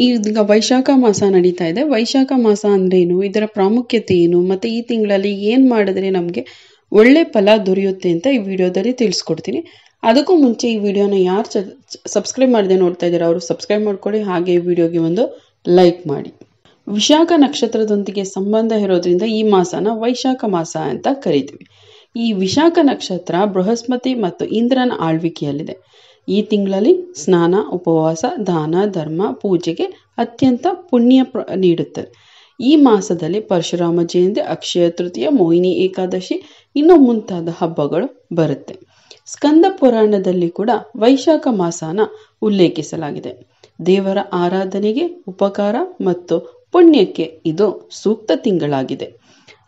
ಈಗ ವೈಶಾಖ ಮಾಸ ನಡೀತಾ ಇದೆ. ವೈಶಾಖ ಮಾಸ ಅಂದ್ರೇನು, ಇದರ ಪ್ರಾಮುಖ್ಯತೆ ಏನು, ಮತ್ತೆ ಈ ತಿಂಗಳಲ್ಲಿ ಏನ್ ಮಾಡಿದ್ರೆ ನಮಗೆ ಒಳ್ಳೆ ಫಲ ದೊರೆಯುತ್ತೆ ಅಂತ ಈ ವಿಡಿಯೋದಲ್ಲಿ ತಿಳಿಸ್ಕೊಡ್ತೀನಿ. ಅದಕ್ಕೂ ಮುಂಚೆ ಈ ವಿಡಿಯೋನ ಯಾರು ಸಬ್ಸ್ಕ್ರೈಬ್ ಮಾಡದೆ ನೋಡ್ತಾ ಇದ್ದಾರೆ ಅವರು ಸಬ್ಸ್ಕ್ರೈಬ್ ಮಾಡ್ಕೊಳ್ಳಿ. ಹಾಗೆ ಈ ವಿಡಿಯೋಗೆ ಒಂದು ಲೈಕ್ ಮಾಡಿ. ವಿಶಾಖ ನಕ್ಷತ್ರದೊಂದಿಗೆ ಸಂಬಂಧ ಇರೋದ್ರಿಂದ ಈ ಮಾಸನ ವೈಶಾಖ ಮಾಸ ಅಂತ ಕರಿತೀವಿ. ಈ ವಿಶಾಖ ನಕ್ಷತ್ರ ಬೃಹಸ್ಪತಿ ಮತ್ತು ಇಂದ್ರನ ಆಳ್ವಿಕೆಯಲ್ಲಿದೆ. ಈ ತಿಂಗಳಲ್ಲಿ ಸ್ನಾನ, ಉಪವಾಸ, ದಾನ, ಧರ್ಮ, ಪೂಜೆಗೆ ಅತ್ಯಂತ ಪುಣ್ಯ ನೀಡುತ್ತದೆ. ಈ ಮಾಸದಲ್ಲಿ ಪರಶುರಾಮ ಜಯಂತಿ, ಅಕ್ಷಯ ತೃತೀಯ, ಮೋಹಿನಿ ಏಕಾದಶಿ ಇನ್ನೂ ಮುಂತಾದ ಹಬ್ಬಗಳು ಬರುತ್ತೆ. ಸ್ಕಂದ ಪುರಾಣದಲ್ಲಿ ಕೂಡ ವೈಶಾಖ ಮಾಸನ ಉಲ್ಲೇಖಿಸಲಾಗಿದೆ. ದೇವರ ಆರಾಧನೆಗೆ, ಉಪಕಾರ ಮತ್ತು ಪುಣ್ಯಕ್ಕೆ ಇದು ಸೂಕ್ತ ತಿಂಗಳಾಗಿದೆ.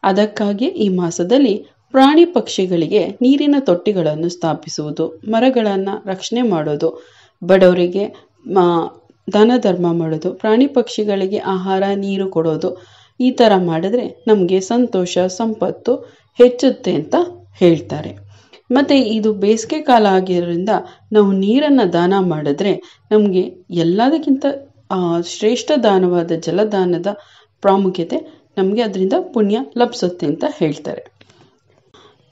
ಅದಕ್ಕಾಗಿ ಈ ಮಾಸದಲ್ಲಿ ಪ್ರಾಣಿ ಪಕ್ಷಿಗಳಿಗೆ ನೀರಿನ ತೊಟ್ಟಿಗಳನ್ನು ಸ್ಥಾಪಿಸುವುದು, ಮರಗಳನ್ನು ರಕ್ಷಣೆ ಮಾಡೋದು, ಬಡವರಿಗೆ ದಾನ ಧರ್ಮ ಮಾಡೋದು, ಪ್ರಾಣಿ ಪಕ್ಷಿಗಳಿಗೆ ಆಹಾರ ನೀರು ಕೊಡೋದು, ಈ ಥರ ಮಾಡಿದ್ರೆ ನಮಗೆ ಸಂತೋಷ ಸಂಪತ್ತು ಹೆಚ್ಚುತ್ತೆ ಅಂತ ಹೇಳ್ತಾರೆ. ಮತ್ತು ಇದು ಬೇಸಿಗೆ ಕಾಲ ಆಗಿರೋದ್ರಿಂದ ನಾವು ನೀರನ್ನು ದಾನ ಮಾಡಿದ್ರೆ ನಮಗೆ ಎಲ್ಲದಕ್ಕಿಂತ ಶ್ರೇಷ್ಠ ದಾನವಾದ ಜಲದಾನದ ಪ್ರಾಮುಖ್ಯತೆ ನಮಗೆ ಅದರಿಂದ ಪುಣ್ಯ ಲಭಿಸುತ್ತೆ ಅಂತ ಹೇಳ್ತಾರೆ.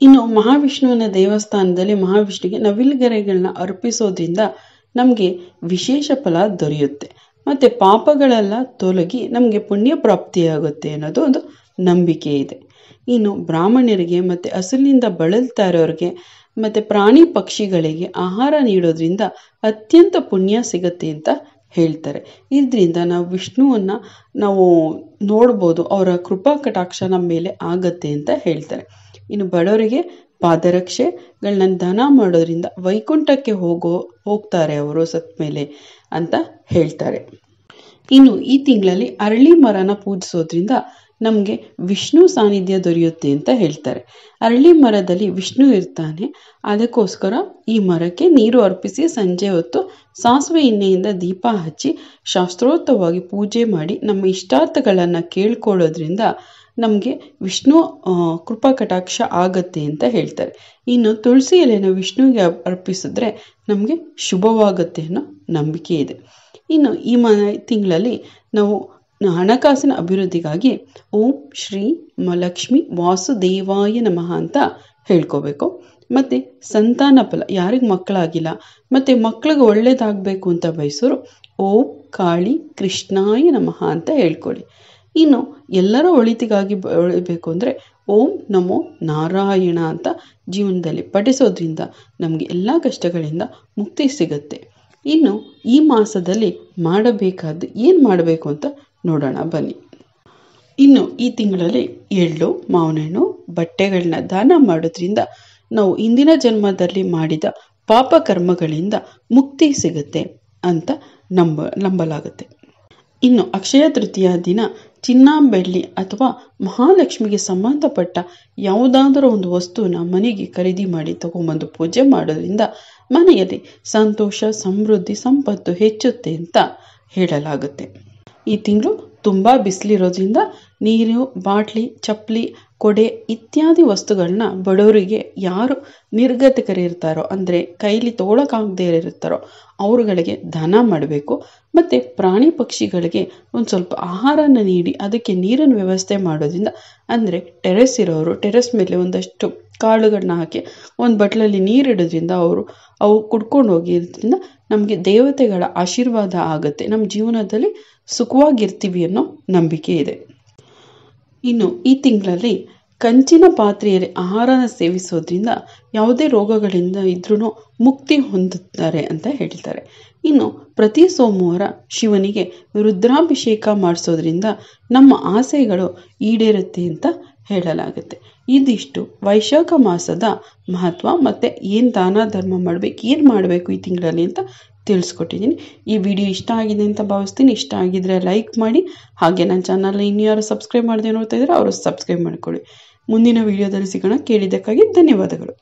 ಇನ್ನು ಮಹಾವಿಷ್ಣುವಿನ ದೇವಸ್ಥಾನದಲ್ಲಿ ಮಹಾವಿಷ್ಣುವಿಗೆ ನವಿಲುಗರಿಗಳನ್ನ ಅರ್ಪಿಸೋದ್ರಿಂದ ನಮಗೆ ವಿಶೇಷ ಫಲ ದೊರೆಯುತ್ತೆ. ಮತ್ತು ಪಾಪಗಳೆಲ್ಲ ತೊಲಗಿ ನಮಗೆ ಪುಣ್ಯ ಪ್ರಾಪ್ತಿಯಾಗುತ್ತೆ ಅನ್ನೋದು ಒಂದು ನಂಬಿಕೆ ಇದೆ. ಇನ್ನು ಬ್ರಾಹ್ಮಣರಿಗೆ ಮತ್ತು ಹಸುಲಿನಿಂದ ಬಳಲ್ತಾ ಇರೋರಿಗೆ ಮತ್ತು ಪ್ರಾಣಿ ಪಕ್ಷಿಗಳಿಗೆ ಆಹಾರ ನೀಡೋದ್ರಿಂದ ಅತ್ಯಂತ ಪುಣ್ಯ ಸಿಗುತ್ತೆ ಅಂತ ಹೇಳ್ತಾರೆ. ಇದರಿಂದ ನಾವು ವಿಷ್ಣುವನ್ನ ನಾವು ನೋಡ್ಬೋದು, ಅವರ ಕೃಪಾ ಕಟಾಕ್ಷ ನಮ್ಮ ಮೇಲೆ ಆಗತ್ತೆ ಅಂತ ಹೇಳ್ತಾರೆ. ಇನ್ನು ಬಡವರಿಗೆ ಪಾದರಕ್ಷೆಗಳನ್ನ ದಾನ ಮಾಡೋದ್ರಿಂದ ವೈಕುಂಠಕ್ಕೆ ಹೋಗ್ತಾರೆ ಅವರು ಸತ್ ಮೇಲೆ ಅಂತ ಹೇಳ್ತಾರೆ. ಇನ್ನು ಈ ತಿಂಗಳಲ್ಲಿ ಅರಳಿ ಮರನ ಪೂಜಿಸೋದ್ರಿಂದ ನಮಗೆ ವಿಷ್ಣು ಸಾನ್ನಿಧ್ಯ ದೊರೆಯುತ್ತೆ ಅಂತ ಹೇಳ್ತಾರೆ. ಅರಳಿ ಮರದಲ್ಲಿ ವಿಷ್ಣು ಇರ್ತಾನೆ, ಅದಕ್ಕೋಸ್ಕರ ಈ ಮರಕ್ಕೆ ನೀರು ಅರ್ಪಿಸಿ ಸಂಜೆ ಹೊತ್ತು ಸಾಸಿವೆ ಎಣ್ಣೆಯಿಂದ ದೀಪ ಹಚ್ಚಿ ಶಾಸ್ತ್ರೋಕ್ತವಾಗಿ ಪೂಜೆ ಮಾಡಿ ನಮ್ಮ ಇಷ್ಟಾರ್ಥಗಳನ್ನು ಕೇಳ್ಕೊಳ್ಳೋದ್ರಿಂದ ನಮಗೆ ವಿಷ್ಣು ಕೃಪಾ ಕಟಾಕ್ಷ ಆಗತ್ತೆ ಅಂತ ಹೇಳ್ತಾರೆ. ಇನ್ನು ತುಳಸಿ ಎಲೆನ ವಿಷ್ಣುವಿಗೆ ಅರ್ಪಿಸಿದ್ರೆ ನಮಗೆ ಶುಭವಾಗುತ್ತೆ ಅನ್ನೋ ನಂಬಿಕೆ ಇದೆ. ಇನ್ನು ಈ ತಿಂಗಳಲ್ಲಿ ನಾವು ಹಣಕಾಸಿನ ಅಭಿವೃದ್ಧಿಗಾಗಿ ಓಂ ಶ್ರೀ ಲಕ್ಷ್ಮಿ ವಾಸುದೇವಾಯ ನಮಃ ಅಂತ ಹೇಳ್ಕೋಬೇಕು. ಮತ್ತು ಸಂತಾನ ಫಲ, ಯಾರಿಗೆ ಮಕ್ಕಳಾಗಿಲ್ಲ ಮತ್ತು ಮಕ್ಕಳಿಗೆ ಒಳ್ಳೇದಾಗಬೇಕು ಅಂತ ಬಯಸೋರು ಓಂ ಕಾಳಿ ಕೃಷ್ಣಾಯ ನಮಃ ಅಂತ ಹೇಳ್ಕೊಳ್ಳಿ. ಇನ್ನು ಎಲ್ಲರ ಒಳಿತಿಗಾಗಿ ಬೆಳಿಬೇಕು ಅಂದರೆ ಓಂ ನಮೋ ನಾರಾಯಣ ಅಂತ ಜೀವನದಲ್ಲಿ ಪಠಿಸೋದ್ರಿಂದ ನಮಗೆ ಎಲ್ಲ ಕಷ್ಟಗಳಿಂದ ಮುಕ್ತಿ ಸಿಗುತ್ತೆ. ಇನ್ನು ಈ ಮಾಸದಲ್ಲಿ ಮಾಡಬೇಕಾದ್ದು ಏನು ಮಾಡಬೇಕು ಅಂತ ನೋಡೋಣ ಬನ್ನಿ. ಇನ್ನು ಈ ತಿಂಗಳಲ್ಲಿ ಎಳ್ಳು, ಮಾವಿನ ಹಣ್ಣು, ಬಟ್ಟೆಗಳನ್ನ ದಾನ ಮಾಡೋದ್ರಿಂದ ನಾವು ಇಂದಿನ ಜನ್ಮದಲ್ಲಿ ಮಾಡಿದ ಪಾಪ ಕರ್ಮಗಳಿಂದ ಮುಕ್ತಿ ಸಿಗುತ್ತೆ ಅಂತ ನಂಬಲಾಗುತ್ತೆ. ಇನ್ನು ಅಕ್ಷಯ ತೃತೀಯ ದಿನ ಚಿನ್ನ, ಬೆಳ್ಳಿ ಅಥವಾ ಮಹಾಲಕ್ಷ್ಮಿಗೆ ಸಂಬಂಧಪಟ್ಟ ಯಾವುದಾದರೂ ಒಂದು ವಸ್ತುವನ್ನ ಮನೆಗೆ ಖರೀದಿ ಮಾಡಿ ತಗೊಂಬಂದು ಪೂಜೆ ಮಾಡೋದ್ರಿಂದ ಮನೆಯಲ್ಲಿ ಸಂತೋಷ, ಸಮೃದ್ಧಿ, ಸಂಪತ್ತು ಹೆಚ್ಚುತ್ತೆ ಅಂತ ಹೇಳಲಾಗುತ್ತೆ. ಈ ತಿಂಗಳು ತುಂಬ ಬಿಸಿಲಿರೋದ್ರಿಂದ ನೀರು, ಬಾಟ್ಲಿ, ಚಪ್ಪಲಿ, ಕೊಡೆ ಇತ್ಯಾದಿ ವಸ್ತುಗಳನ್ನ ಬಡವರಿಗೆ ಯಾರು ನಿರ್ಗತಿಕರಿರ್ತಾರೋ ಅಂದರೆ ಕೈಲಿ ತೊಗೊಳಕ್ಕಾಗದೇ ಇರ್ತಾರೋ ಅವರುಗಳಿಗೆ ದಾನ ಮಾಡಬೇಕು. ಮತ್ತು ಪ್ರಾಣಿ ಪಕ್ಷಿಗಳಿಗೆ ಒಂದು ಸ್ವಲ್ಪ ಆಹಾರನ ನೀಡಿ ಅದಕ್ಕೆ ನೀರಿನ ವ್ಯವಸ್ಥೆ ಮಾಡೋದ್ರಿಂದ, ಅಂದರೆ ಟೆರೆಸ್ ಇರೋರು ಟೆರೆಸ್ ಮೇಲೆ ಒಂದಷ್ಟು ಕಾಳುಗಳನ್ನ ಹಾಕಿ ಒಂದು ಬಟ್ಲಲ್ಲಿ ನೀರಿಡೋದ್ರಿಂದ ಅವು ಕುಡ್ಕೊಂಡು ಹೋಗಿರೋದ್ರಿಂದ ನಮಗೆ ದೇವತೆಗಳ ಆಶೀರ್ವಾದ ಆಗುತ್ತೆ, ನಮ್ಮ ಜೀವನದಲ್ಲಿ ಸುಖವಾಗಿರ್ತೀವಿ ಅನ್ನೋ ನಂಬಿಕೆ ಇದೆ. ಇನ್ನು ಈ ತಿಂಗಳಲ್ಲಿ ಕಂಚಿನ ಪಾತ್ರೆಯಲ್ಲಿ ಆಹಾರನ ಸೇವಿಸೋದ್ರಿಂದ ಯಾವುದೇ ರೋಗಗಳಿಂದ ಇದ್ರೂ ಮುಕ್ತಿ ಹೊಂದುತ್ತಾರೆ ಅಂತ ಹೇಳ್ತಾರೆ. ಇನ್ನು ಪ್ರತಿ ಸೋಮವಾರ ಶಿವನಿಗೆ ರುದ್ರಾಭಿಷೇಕ ಮಾಡಿಸೋದ್ರಿಂದ ನಮ್ಮ ಆಸೆಗಳು ಈಡೇರುತ್ತೆ ಅಂತ ಹೇಳಲಾಗುತ್ತೆ. ಇದಿಷ್ಟು ವೈಶಾಖ ಮಾಸದ ಮಹತ್ವ ಮತ್ತು ಏನು ದಾನ ಧರ್ಮ ಮಾಡಬೇಕು, ಏನು ಮಾಡಬೇಕು ಈ ತಿಂಗಳಲ್ಲಿ ಅಂತ ತಿಳಿಸ್ಕೊಟ್ಟಿದ್ದೀನಿ. ಈ ವಿಡಿಯೋ ಇಷ್ಟ ಆಗಿದೆ ಅಂತ ಭಾವಿಸ್ತೀನಿ. ಇಷ್ಟ ಆಗಿದ್ರೆ ಲೈಕ್ ಮಾಡಿ. ಹಾಗೆ ನನ್ನ ಚಾನಲ್ನ ಇನ್ಯಾರು ಸಬ್ಸ್ಕ್ರೈಬ್ ಮಾಡದೆ ನೋಡ್ತಾ ಇದ್ದಾರೆ ಅವರು ಸಬ್ಸ್ಕ್ರೈಬ್ ಮಾಡ್ಕೊಳ್ಳಿ. ಮುಂದಿನ ವಿಡಿಯೋದಲ್ಲಿ ಸಿಗೋಣ. ಕೇಳಿದ್ದಕ್ಕಾಗಿ ಧನ್ಯವಾದಗಳು.